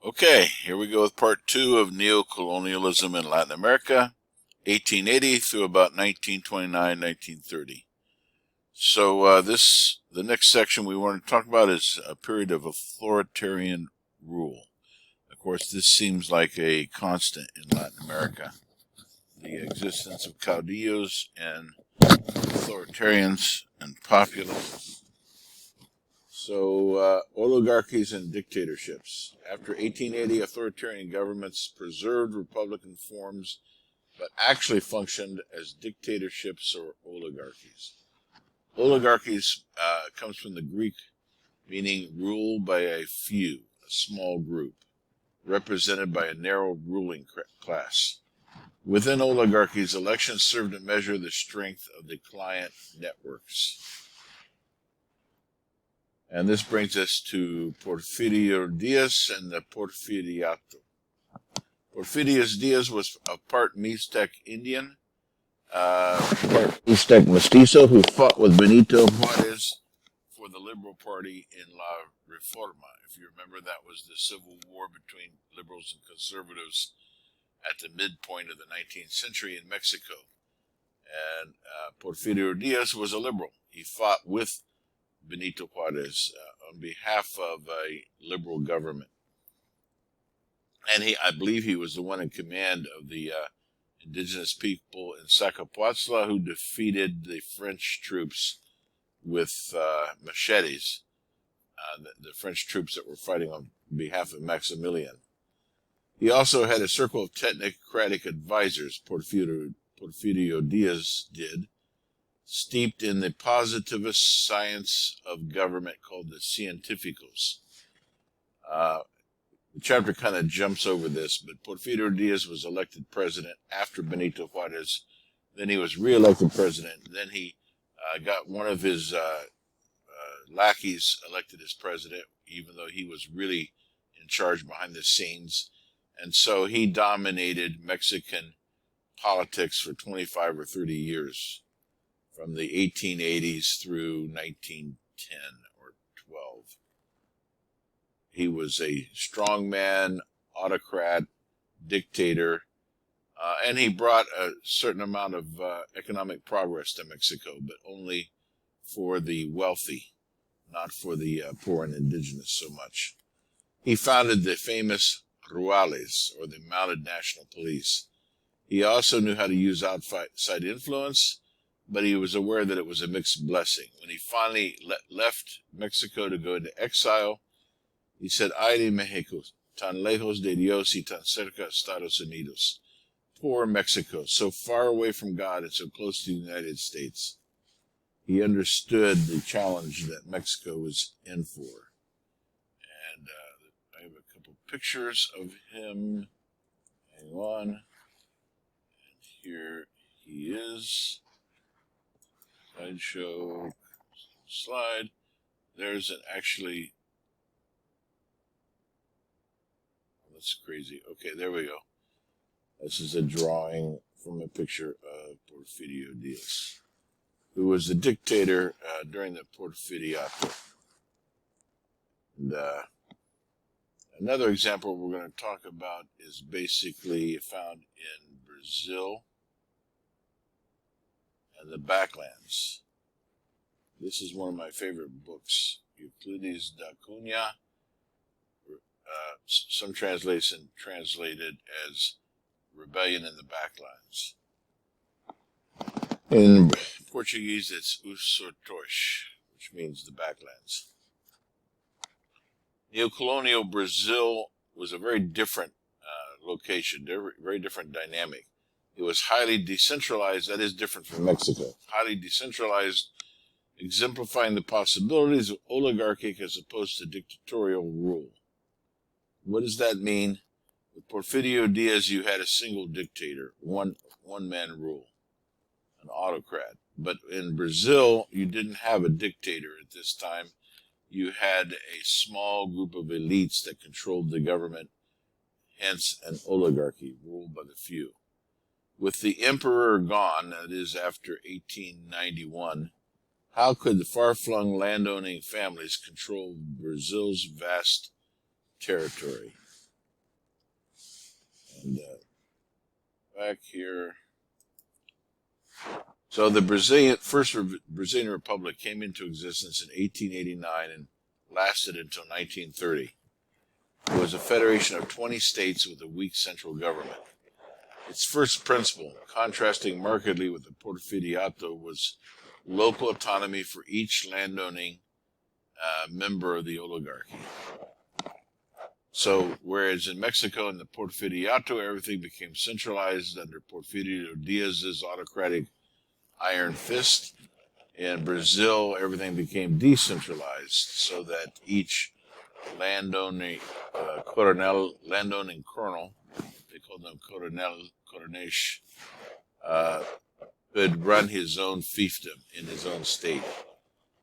Okay, here we go with part 2 of neocolonialism in Latin America, 1880 through about 1929, 1930. So the next section we want to talk about is a period of authoritarian rule. Of course, this seems like a constant in Latin America. The existence of caudillos and authoritarians and populists. So, oligarchies and dictatorships. After 1880, authoritarian governments preserved republican forms, but actually functioned as dictatorships or oligarchies. Oligarchies comes from the Greek meaning rule by a few, a small group, represented by a narrow ruling class. Within oligarchies, elections serve to measure the strength of the client networks. And this brings us to Porfirio Diaz and the Porfiriato. Porfirio Diaz was a part Mixtec Indian, part Mixtec mestizo, who fought with Benito Juarez for the Liberal Party in La Reforma. If you remember, that was the civil war between liberals and conservatives at the midpoint of the 19th century in Mexico. And Porfirio Diaz was a liberal. He fought with Benito Juarez on behalf of a liberal government. And I believe he was the one in command of the indigenous people in Zacapoatzla who defeated the French troops with machetes, the French troops that were fighting on behalf of Maximilian. He also had a circle of technocratic advisors, Porfirio Diaz did, steeped in the positivist science of government called the Científicos. The chapter kind of jumps over this, but Porfirio Diaz was elected president after Benito Juarez. Then he was reelected president. Then he got one of his lackeys elected as president, even though he was really in charge behind the scenes. And so he dominated Mexican politics for 25 or 30 years, from the 1880s through 1910 or 12. He was a strongman, autocrat, dictator, and he brought a certain amount of economic progress to Mexico, but only for the wealthy, not for the poor and indigenous so much. He founded the famous Ruales, or the Mounted National Police. He also knew how to use outside influence, but he was aware that it was a mixed blessing. When he finally left Mexico to go into exile, he said, "Ay de Mexico, tan lejos de Dios y tan cerca Estados Unidos." Poor Mexico, so far away from God and so close to the United States. He understood the challenge that Mexico was in for. And I have a couple pictures of him. Hang on. And here he is. Slideshow. Slide. There's an actually... That's crazy. Okay, there we go. This is a drawing from a picture of Porfirio Diaz, who was the dictator during the Porfiriato. And another example we're going to talk about is basically found in Brazil and the Backlands. This is one of my favorite books, Euclides da Cunha. Some translation translated as Rebellion in the Backlands. In Portuguese, it's Os Sertões, which means the Backlands. Neocolonial Brazil was a very different location, very different dynamic. It was highly decentralized, that is different from Mexico. Highly decentralized, exemplifying the possibilities of oligarchic as opposed to dictatorial rule. What does that mean? With Porfirio Diaz, you had a single dictator, one-man rule, an autocrat. But in Brazil, you didn't have a dictator at this time. You had a small group of elites that controlled the government, hence an oligarchy ruled by the few. With the emperor gone, that is after 1891, how could the far-flung landowning families control Brazil's vast territory? And back here. So the first Brazilian Republic came into existence in 1889 and lasted until 1930. It was a federation of 20 states with a weak central government. Its first principle, contrasting markedly with the Porfiriato, was local autonomy for each landowning member of the oligarchy. So, whereas in Mexico and the Porfiriato, everything became centralized under Porfirio Diaz's autocratic iron fist, in Brazil, everything became decentralized so that each landowning colonel, they called them coronesh, could run his own fiefdom in his own state.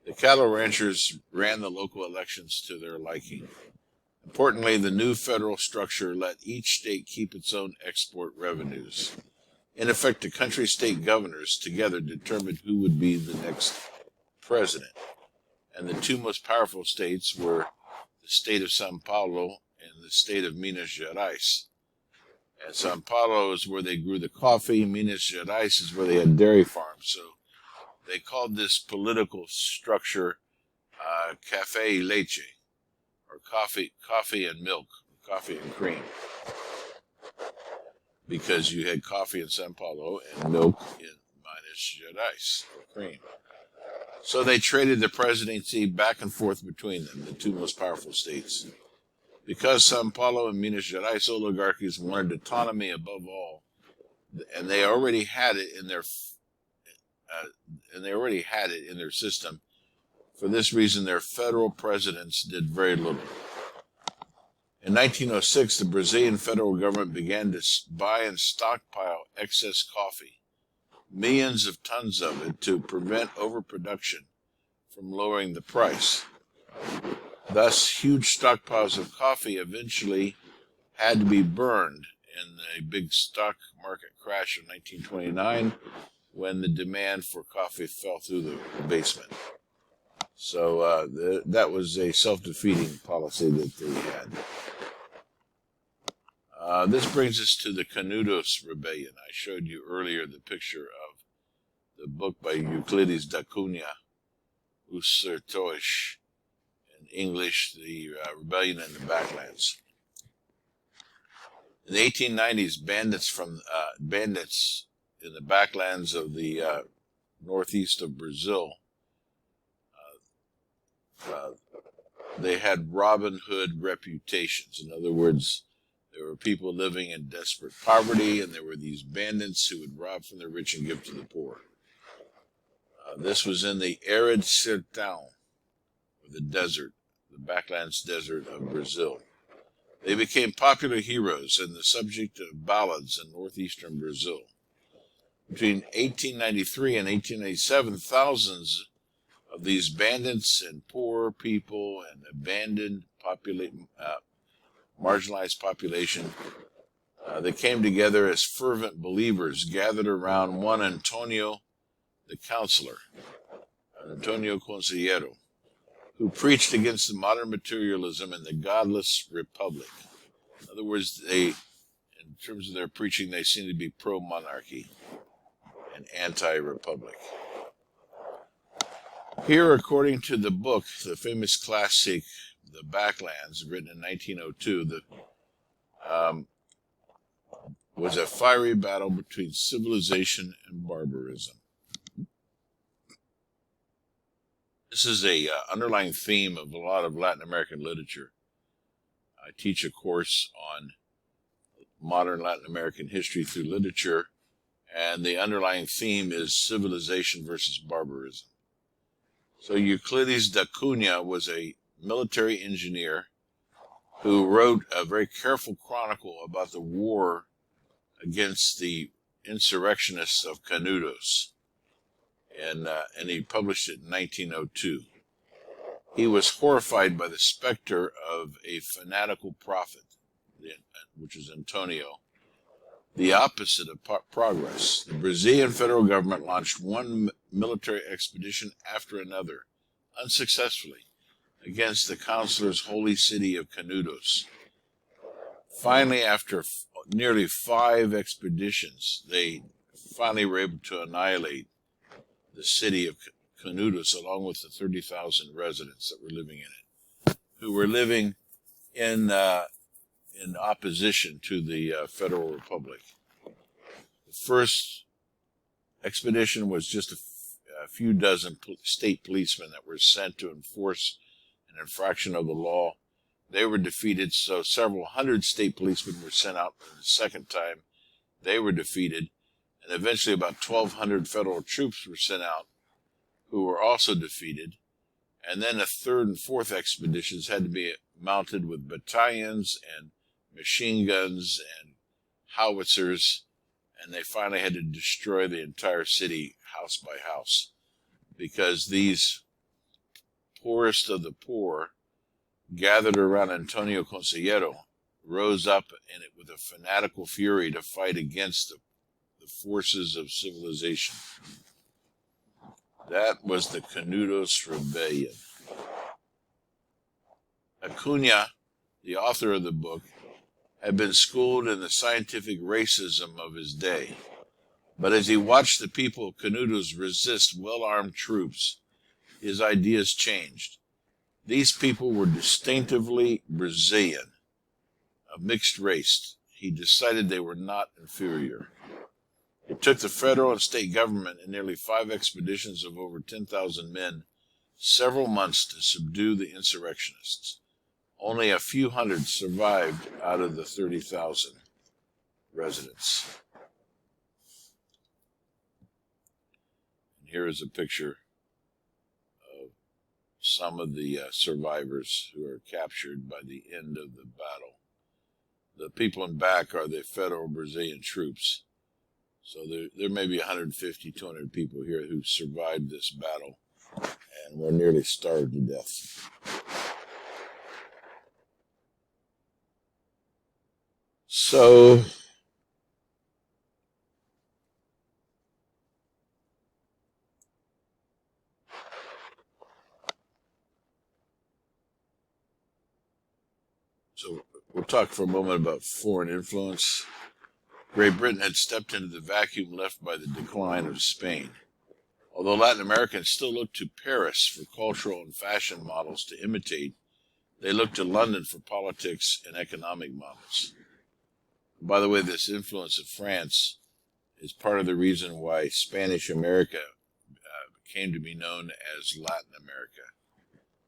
The cattle ranchers ran the local elections to their liking. Importantly, the new federal structure let each state keep its own export revenues. In effect, the country-state governors together determined who would be the next president. And the two most powerful states were the state of São Paulo and the state of Minas Gerais. And São Paulo is where they grew the coffee. Minas Gerais is where they had dairy farms. So they called this political structure café y leche, or coffee and milk, coffee and cream, because you had coffee in São Paulo and milk in Minas Gerais, or cream. So they traded the presidency back and forth between them, the two most powerful states. Because São Paulo and Minas Gerais oligarchies wanted autonomy above all, and they already had it in their system. For this reason, their federal presidents did very little. In 1906, the Brazilian federal government began to buy and stockpile excess coffee, millions of tons of it, to prevent overproduction from lowering the price. Thus, huge stockpiles of coffee eventually had to be burned in the big stock market crash of 1929, when the demand for coffee fell through the basement. So that was a self-defeating policy that they had. This brings us to the Canudos Rebellion. I showed you earlier the picture of the book by Euclides da Cunha, Os Sertões, in English, the Rebellion in the Backlands. In the 1890s, bandits in the backlands of the northeast of Brazil, they had Robin Hood reputations. In other words, there were people living in desperate poverty, and there were these bandits who would rob from the rich and give to the poor. This was in the arid sertão, or the desert, the backlands desert of Brazil. They became popular heroes and the subject of ballads in northeastern Brazil. Between 1893 and 1897, thousands of these bandits and poor people and abandoned marginalized population, they came together as fervent believers, gathered around one Antonio the Counselor, Antonio Conselheiro, who preached against the modern materialism and the godless republic. In other words, in terms of their preaching, they seemed to be pro-monarchy and anti-republic. Here, according to the book, the famous classic, The Backlands, written in 1902, was a fiery battle between civilization and barbarism. This is a underlying theme of a lot of Latin American literature. I teach a course on modern Latin American history through literature, and the underlying theme is civilization versus barbarism. So Euclides da Cunha was a military engineer who wrote a very careful chronicle about the war against the insurrectionists of Canudos, and he published it in 1902. He was horrified by the specter of a fanatical prophet, which is Antonio, the opposite of progress. The Brazilian federal government launched one military expedition after another, unsuccessfully, against the counselor's holy city of Canudos. Finally, after nearly 5 expeditions, they finally were able to annihilate the city of Canudos, along with the 30,000 residents that were living in it, who were living in opposition to the Federal Republic. The first expedition was just a few dozen state policemen that were sent to enforce an infraction of the law. They were defeated, so several hundred state policemen were sent out the second time. They were defeated, and eventually about 1,200 federal troops were sent out, who were also defeated. And then the third and fourth expeditions had to be mounted with battalions and machine guns and howitzers, and they finally had to destroy the entire city house by house, because these poorest of the poor gathered around Antonio Consejero, rose up in it with a fanatical fury to fight against the forces of civilization. That was the Canudos Rebellion. Acuna, the author of the book, had been schooled in the scientific racism of his day. But as he watched the people of Canudos resist well-armed troops, his ideas changed. These people were distinctively Brazilian, of mixed race. He decided they were not inferior. It took the federal and state government in nearly 5 expeditions of over 10,000 men several months to subdue the insurrectionists. Only a few hundred survived out of the 30,000 residents. And here is a picture of some of the survivors who are captured by the end of the battle. The people in back are the federal Brazilian troops. So there may be 150, 200 people here who survived this battle and were nearly starved to death. So we'll talk for a moment about foreign influence. Great Britain had stepped into the vacuum left by the decline of Spain. Although Latin Americans still looked to Paris for cultural and fashion models to imitate, they looked to London for politics and economic models. By the way, this influence of France is part of the reason why Spanish America came to be known as Latin America,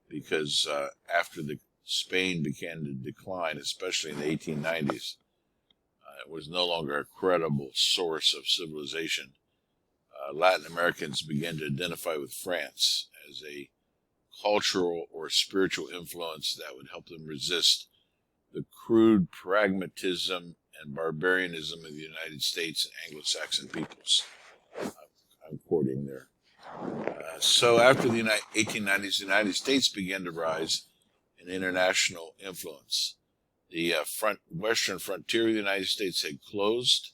because after Spain began to decline, especially in the 1890s, it was no longer a credible source of civilization. Latin Americans began to identify with France as a cultural or spiritual influence that would help them resist the crude pragmatism and barbarianism of the United States and Anglo-Saxon peoples. I'm quoting there. So after the 1890s, the United States began to rise in international influence. The western frontier of the United States had closed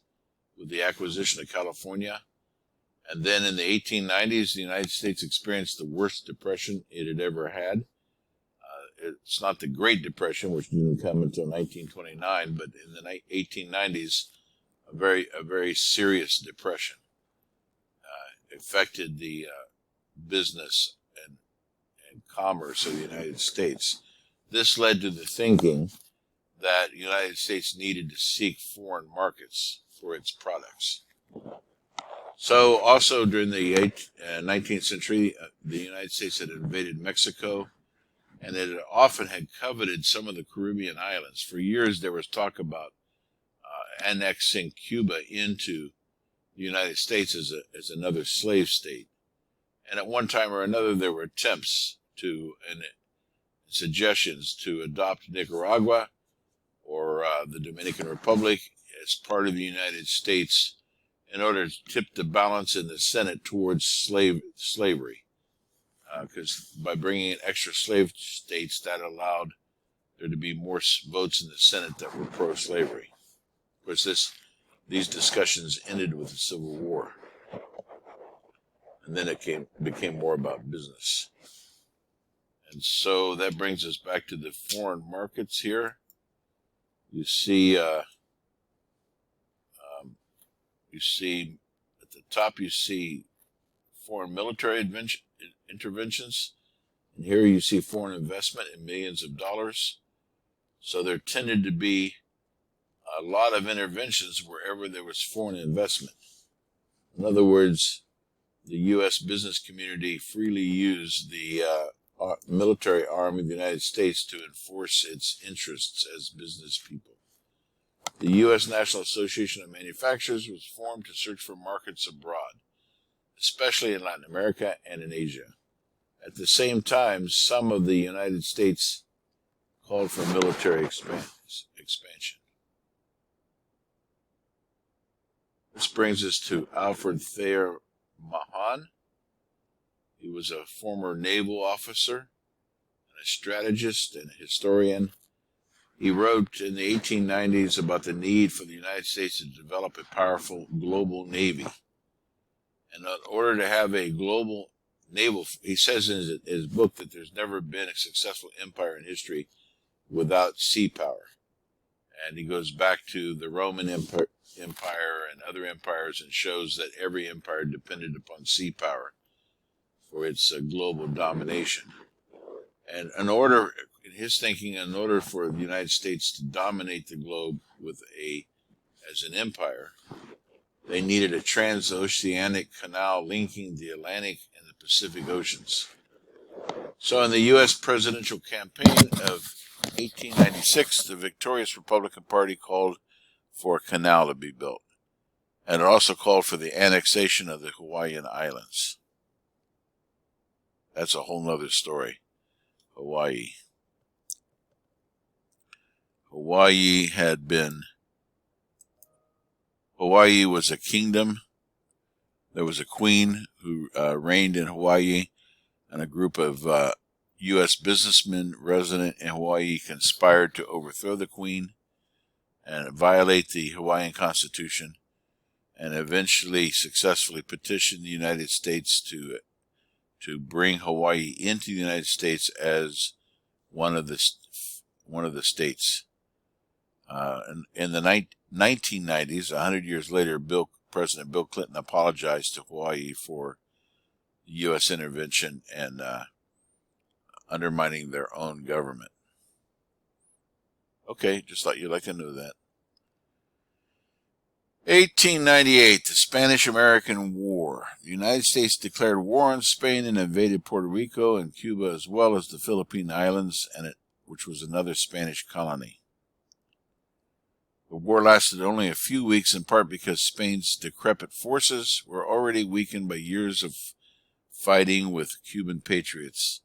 with the acquisition of California. And then in the 1890s, the United States experienced the worst depression it had ever had. It's not the Great Depression, which didn't come until 1929, but in the 1890s, a very serious depression affected the business and commerce of the United States. This led to the thinking that the United States needed to seek foreign markets for its products. So also during the 19th century, the United States had invaded Mexico, and it often had coveted some of the Caribbean islands. For years, there was talk about annexing Cuba into the United States as another slave state. And at one time or another, there were attempts and suggestions to adopt Nicaragua or the Dominican Republic as part of the United States in order to tip the balance in the Senate towards slavery. Because by bringing in extra slave states, that allowed there to be more votes in the Senate that were pro-slavery. Of course, these discussions ended with the Civil War. And then it became more about business. And so that brings us back to the foreign markets here. You see you see at the top, you see foreign military interventions. And here you see foreign investment in millions of dollars. So there tended to be a lot of interventions wherever there was foreign investment. In other words, the U.S. business community freely used the military arm of the United States to enforce its interests as business people. The U.S. National Association of Manufacturers was formed to search for markets abroad, especially in Latin America and in Asia. At the same time, some of the United States called for military expansion. This brings us to Alfred Thayer Mahan. He was a former naval officer, and a strategist, and a historian. He wrote in the 1890s about the need for the United States to develop a powerful global navy. And in order to have a global naval, he says in his book that there's never been a successful empire in history without sea power. And he goes back to the Roman Empire and other empires and shows that every empire depended upon sea power for its global domination. And in his thinking, in order for the United States to dominate the globe as an empire, they needed a transoceanic canal linking the Atlantic and the Pacific Oceans. So in the U.S. presidential campaign of 1896, the victorious Republican Party called for a canal to be built. And it also called for the annexation of the Hawaiian Islands. That's a whole nother story. Hawaii. Hawaii was a kingdom. There was a queen who reigned in Hawaii, and a group of U.S. businessmen resident in Hawaii conspired to overthrow the queen and violate the Hawaiian Constitution, and eventually successfully petitioned the United States to bring Hawaii into the United States as one of the states. In the 1990s, 100 years later, President Bill Clinton apologized to Hawaii for U.S. intervention and undermining their own government. Okay, just thought you'd like to know that. 1898, the Spanish-American War. The United States declared war on Spain and invaded Puerto Rico and Cuba, as well as the Philippine Islands, which was another Spanish colony. The war lasted only a few weeks, in part because Spain's decrepit forces were already weakened by years of fighting with Cuban patriots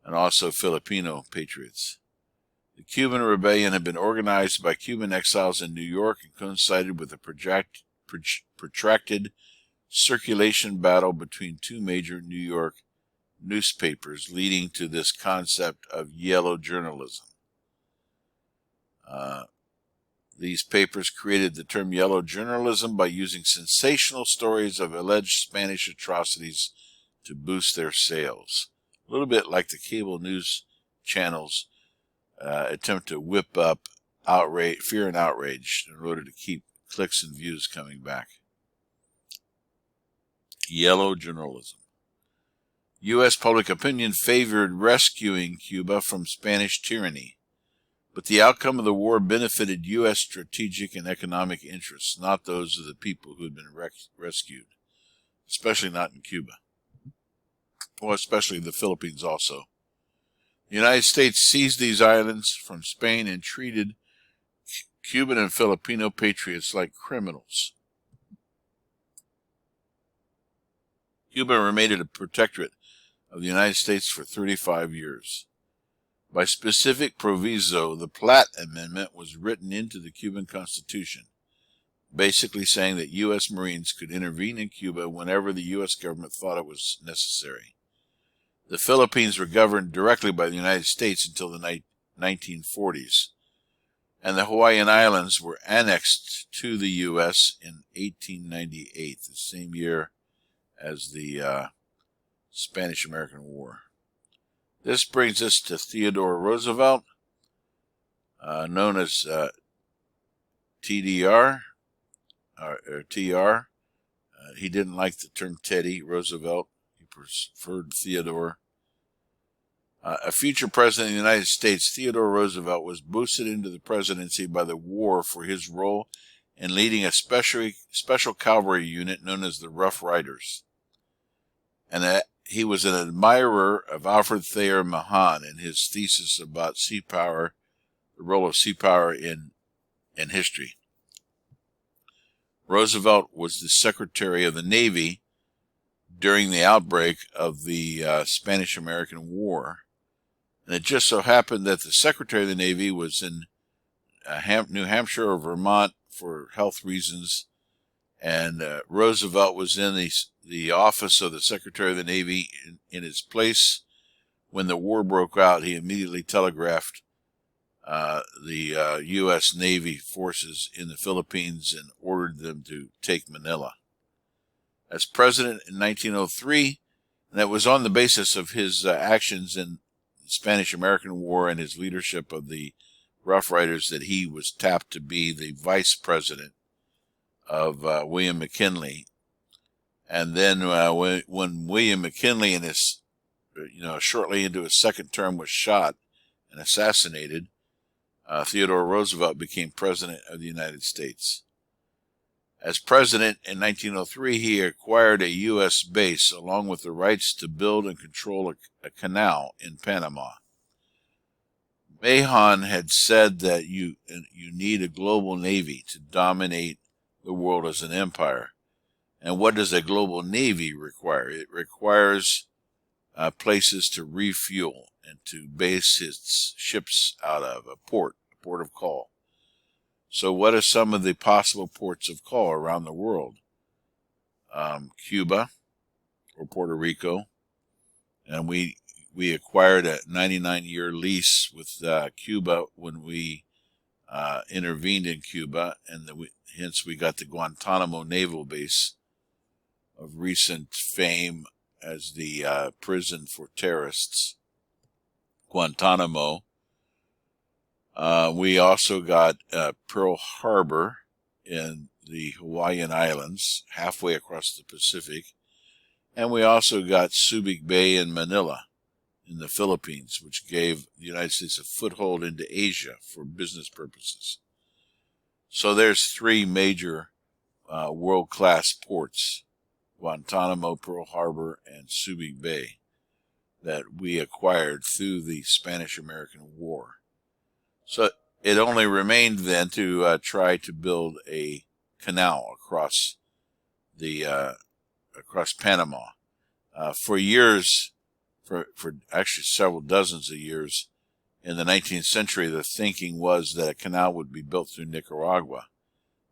and also Filipino patriots. The Cuban rebellion had been organized by Cuban exiles in New York and coincided with a protracted circulation battle between two major New York newspapers, leading to this concept of yellow journalism. These papers created the term yellow journalism by using sensational stories of alleged Spanish atrocities to boost their sales. A little bit like the cable news channels attempt to whip up fear and outrage in order to keep clicks and views coming back. Yellow journalism. U.S. public opinion favored rescuing Cuba from Spanish tyranny, but the outcome of the war benefited U.S. strategic and economic interests, not those of the people who had been rescued, especially not in Cuba. Well, especially the Philippines also. The United States seized these islands from Spain and treated Cuban and Filipino patriots like criminals. Cuba remained a protectorate of the United States for 35 years. By specific proviso, the Platt Amendment was written into the Cuban Constitution, basically saying that U.S. Marines could intervene in Cuba whenever the U.S. government thought it was necessary. The Philippines were governed directly by the United States until the 1940s, and the Hawaiian Islands were annexed to the U.S. in 1898, the same year as the Spanish-American War. This brings us to Theodore Roosevelt, known as TDR. or TR. He didn't like the term Teddy Roosevelt. He preferred Theodore. A future president of the United States, Theodore Roosevelt, was boosted into the presidency by the war for his role in leading a special cavalry unit known as the Rough Riders. And that he was an admirer of Alfred Thayer Mahan and his thesis about sea power, the role of sea power in history. Roosevelt was the Secretary of the Navy during the outbreak of the Spanish-American War. And it just so happened that the Secretary of the Navy was in New Hampshire or Vermont for health reasons, and Roosevelt was in the office of the Secretary of the Navy in his place. When the war broke out, he immediately telegraphed the U.S. Navy forces in the Philippines and ordered them to take Manila. As president in 1903, and that was on the basis of his actions in the Spanish-American War and his leadership of the Rough Riders, that he was tapped to be the vice president of William McKinley. And then when William McKinley in his, shortly into his second term was shot and assassinated, Theodore Roosevelt became president of the United States. As president in 1903, he acquired a U.S. base along with the rights to build and control a canal in Panama. Mahan had said that you need a global navy to dominate the world as an empire. And what does a global navy require? It requires places to refuel and to base its ships out of, a port of call. So what are some of the possible ports of call around the world? Cuba or Puerto Rico. And we acquired a 99-year lease with Cuba when we intervened in Cuba, and hence we got the Guantanamo Naval Base, of recent fame as the prison for terrorists, Guantanamo. We also got Pearl Harbor in the Hawaiian Islands, halfway across the Pacific. And we also got Subic Bay in Manila in the Philippines, which gave the United States a foothold into Asia for business purposes. So there's three major world-class ports, Guantanamo, Pearl Harbor, and Subic Bay, that we acquired through the Spanish-American War. So it only remained then to try to build a canal across Panama. For years, for actually several dozens of years, in the 19th century, the thinking was that a canal would be built through Nicaragua,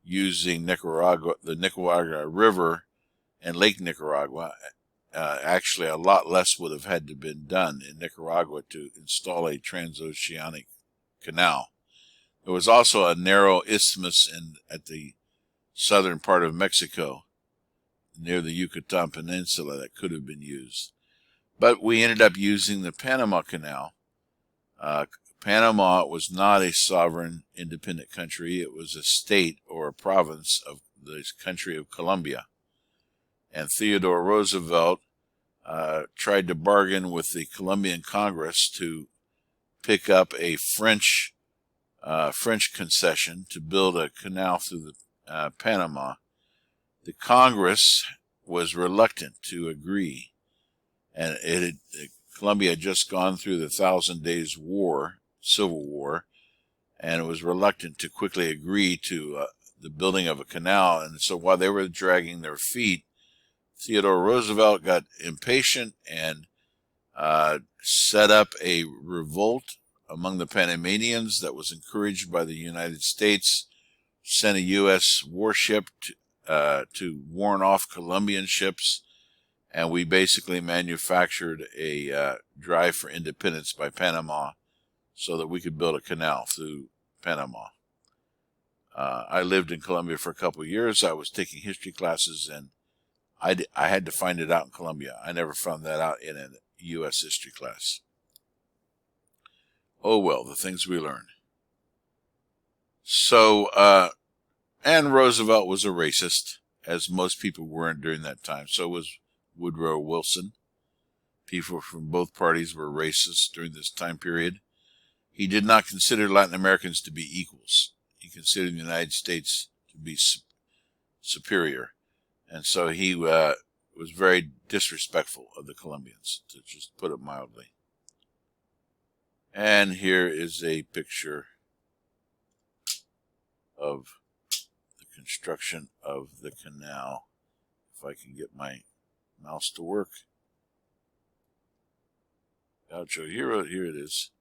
using the Nicaragua River and Lake Nicaragua. Actually, a lot less would have had to been done in Nicaragua to install a transoceanic canal. There was also a narrow isthmus at the southern part of Mexico, near the Yucatan Peninsula, that could have been used. But we ended up using the Panama Canal. Panama was not a sovereign, independent country. It was a state or a province of the country of Colombia. And Theodore Roosevelt tried to bargain with the Colombian Congress to pick up a French concession to build a canal through the Panama. The Congress was reluctant to agree, and Colombia had just gone through the 1,000 Days War, Civil War, and it was reluctant to quickly agree to the building of a canal. And so while they were dragging their feet, Theodore Roosevelt got impatient and set up a revolt among the Panamanians that was encouraged by the United States, sent a U.S. warship to warn off Colombian ships, and we basically manufactured a drive for independence by Panama so that we could build a canal through Panama. I lived in Colombia for a couple of years. I was taking history classes, and I had to find it out in Colombia. I never found that out in a U.S. history class. Oh well, the things we learn. So And Roosevelt was a racist, as most people were during that time. So was Woodrow Wilson. People from both parties were racist during this time period. He did not consider Latin Americans to be equals. He considered the United States to be superior. And so he was very disrespectful of the Colombians, to just put it mildly. And here is a picture of the construction of the canal. If I can get my mouse to work. Gaucho Hero, here it is.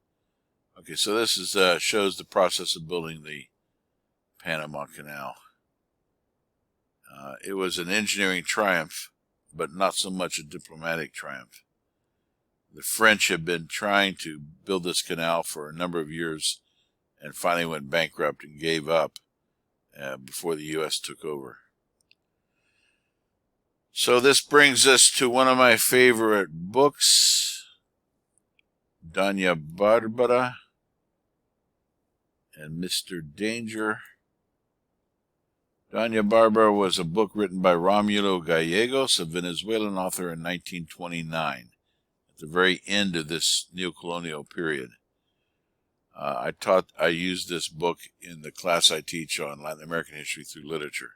Okay, so this is shows the process of building the Panama Canal. It was an engineering triumph, but not so much a diplomatic triumph. The French had been trying to build this canal for a number of years and finally went bankrupt and gave up before the U.S. took over. So this brings us to one of my favorite books, Doña Barbara and Mr. Danger. Doña Barbara was a book written by Romulo Gallegos, a Venezuelan author, in 1929, at the very end of this neocolonial period. I used this book in the class I teach on Latin American history through literature.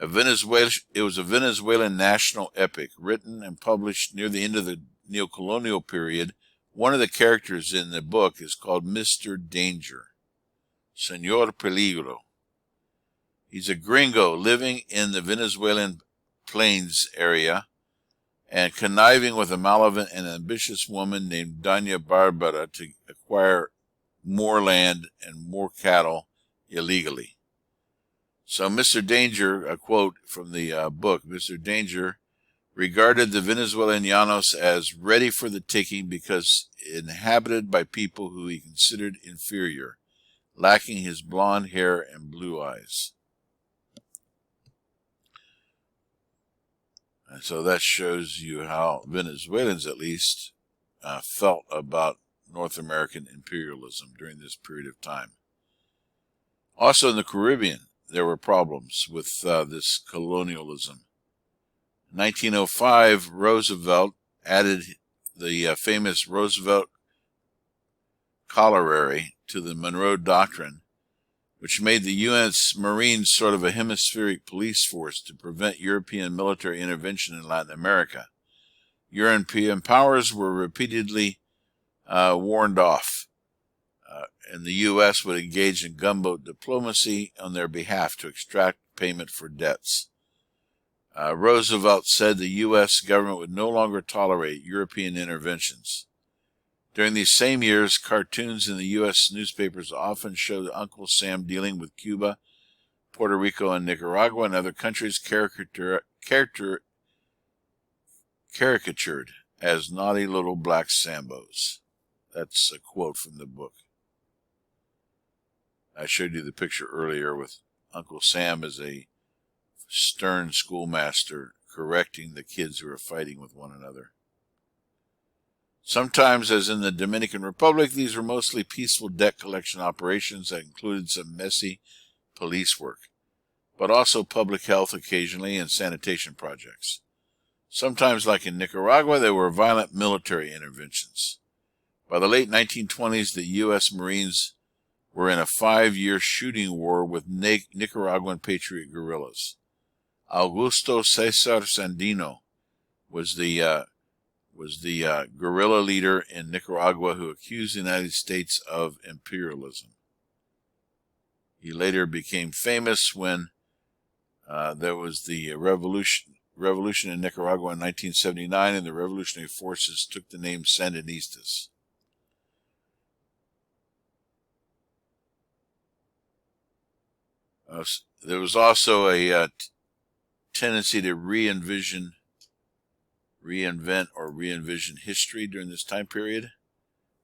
It was a Venezuelan national epic, written and published near the end of the neocolonial period. One of the characters in the book is called Mr. Danger, Señor Peligro. He's a gringo living in the Venezuelan plains area and conniving with a malevolent and ambitious woman named Doña Barbara to acquire more land and more cattle illegally. So Mr. Danger, a quote from the book, Mr. Danger regarded the Venezuelan llanos as ready for the taking because inhabited by people who he considered inferior, lacking his blonde hair and blue eyes. And so that shows you how Venezuelans, at least, felt about North American imperialism during this period of time. Also in the Caribbean, there were problems with this colonialism. In 1905, Roosevelt added the famous Roosevelt Colliery to the Monroe Doctrine, which made the U.S. Marines sort of a hemispheric police force to prevent European military intervention in Latin America. European powers were repeatedly warned off, and the U.S. would engage in gunboat diplomacy on their behalf to extract payment for debts. Roosevelt said the U.S. government would no longer tolerate European interventions. During these same years, cartoons in the U.S. newspapers often showed Uncle Sam dealing with Cuba, Puerto Rico, and Nicaragua, and other countries caricatured as naughty little black Sambos. That's a quote from the book. I showed you the picture earlier with Uncle Sam as a stern schoolmaster correcting the kids who are fighting with one another. Sometimes, as in the Dominican Republic, these were mostly peaceful debt collection operations that included some messy police work, but also public health occasionally and sanitation projects. Sometimes, like in Nicaragua, there were violent military interventions. By the late 1920s, the U.S. Marines were in a 5-year shooting war with Nicaraguan patriot guerrillas. Augusto Cesar Sandino was the guerrilla leader in Nicaragua who accused the United States of imperialism. He later became famous when there was the revolution in Nicaragua in 1979, and the revolutionary forces took the name Sandinistas. There was also a tendency to reinvent history during this time period.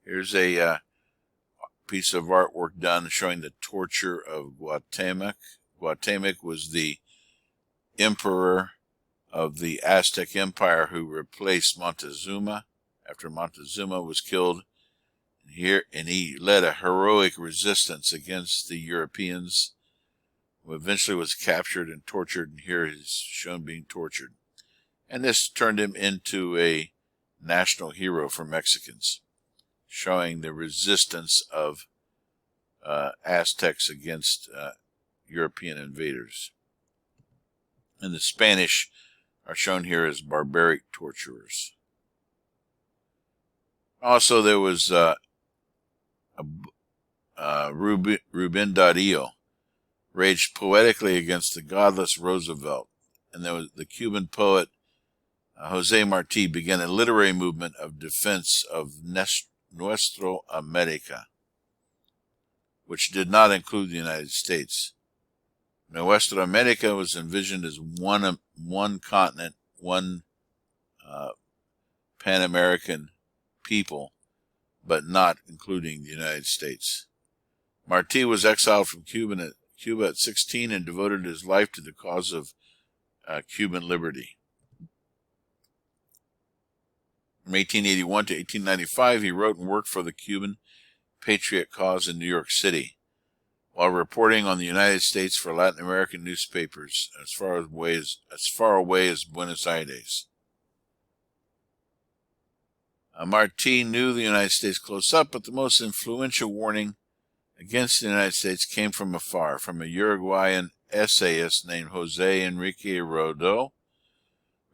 Here's a piece of artwork done showing the torture of Cuauhtemoc. Cuauhtemoc was the emperor of the Aztec Empire who replaced Montezuma after Montezuma was killed. And he led a heroic resistance against the Europeans who eventually was captured and tortured, and here he's shown being tortured. And this turned him into a national hero for Mexicans, showing the resistance of Aztecs against European invaders. And the Spanish are shown here as barbaric torturers. Also, there was Rubén Darío, raged poetically against the godless Roosevelt, and there was the Cuban poet José Marti began a literary movement of defense of Nuestra America, which did not include the United States. Nuestra America was envisioned as one continent, one Pan-American people, but not including the United States. Marti was exiled from Cuba at 16 and devoted his life to the cause of Cuban liberty. From 1881 to 1895, he wrote and worked for the Cuban Patriot cause in New York City, while reporting on the United States for Latin American newspapers as far away as Buenos Aires. Marti knew the United States close up, but the most influential warning against the United States came from afar, from a Uruguayan essayist named José Enrique Rodó,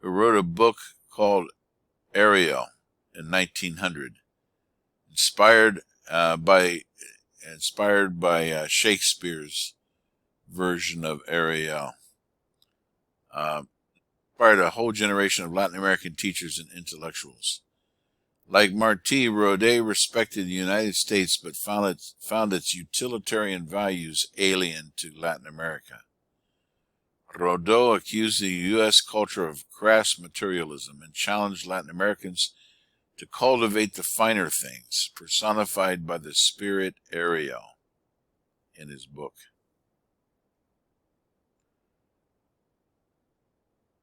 who wrote a book called Ariel in 1900, inspired by Shakespeare's version of Ariel. Inspired a whole generation of Latin American teachers and intellectuals. Like Marti, Rodé respected the United States, but found its utilitarian values alien to Latin America. Rodó accused the U.S. culture of crass materialism and challenged Latin Americans to cultivate the finer things, personified by the spirit Ariel in his book.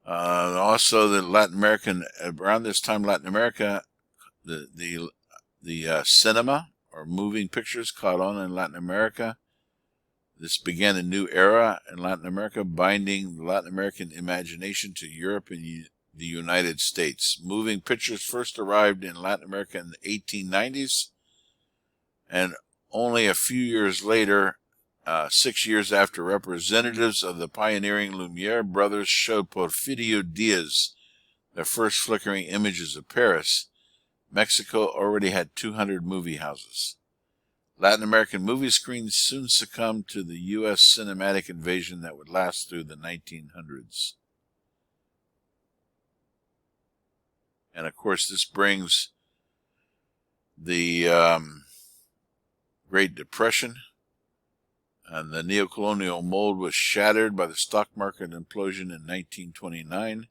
Also, around this time, Latin America, the cinema or moving pictures caught on in Latin America. This began a new era in Latin America, binding the Latin American imagination to Europe and the United States. Moving pictures first arrived in Latin America in the 1890s, and only a few years later, 6 years after representatives of the pioneering Lumiere brothers showed Porfirio Diaz their first flickering images of Paris, Mexico already had 200 movie houses. Latin American movie screens soon succumbed to the U.S. cinematic invasion that would last through the 1900s. And of course, this brings the Great Depression, and the neocolonial mold was shattered by the stock market implosion in 1929.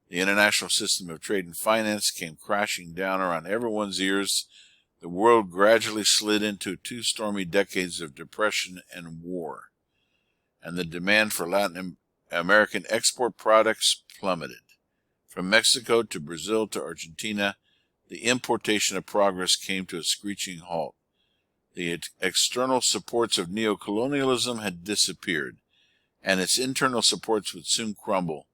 The international system of trade and finance came crashing down around everyone's ears. The world gradually slid into 2 stormy decades of depression and war, and the demand for Latin American export products plummeted. From Mexico to Brazil to Argentina, the importation of progress came to a screeching halt. The external supports of neocolonialism had disappeared, and its internal supports would soon crumble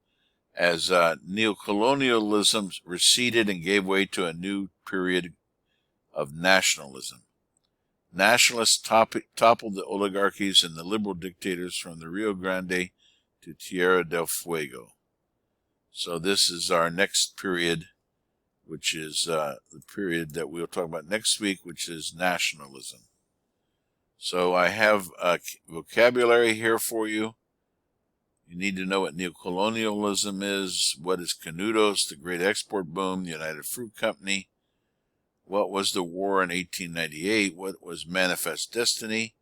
as neocolonialism receded and gave way to a new period of nationalism. Nationalists toppled the oligarchies and the liberal dictators from the Rio Grande to Tierra del Fuego. So this is our next period, which is the period that we'll talk about next week, which is nationalism. So I have a vocabulary here for you. You need to know what neocolonialism is, what is Canudos, the great export boom, the United Fruit Company, what was the war in 1898, what was Manifest Destiny,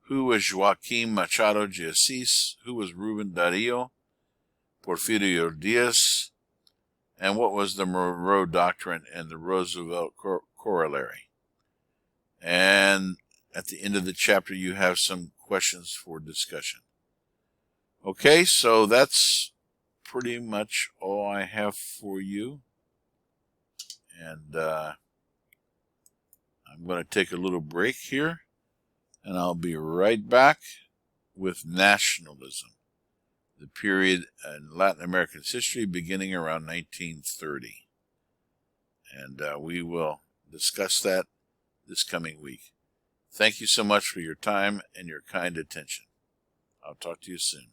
who was Joaquim Machado de Assis, who was Rubén Darío, Porfirio Diaz, and what was the Monroe Doctrine and the Roosevelt Corollary. And at the end of the chapter, you have some questions for discussion. Okay, so that's pretty much all I have for you. And I'm going to take a little break here, and I'll be right back with nationalism, the period in Latin American history beginning around 1930. And we will discuss that this coming week. Thank you so much for your time and your kind attention. I'll talk to you soon.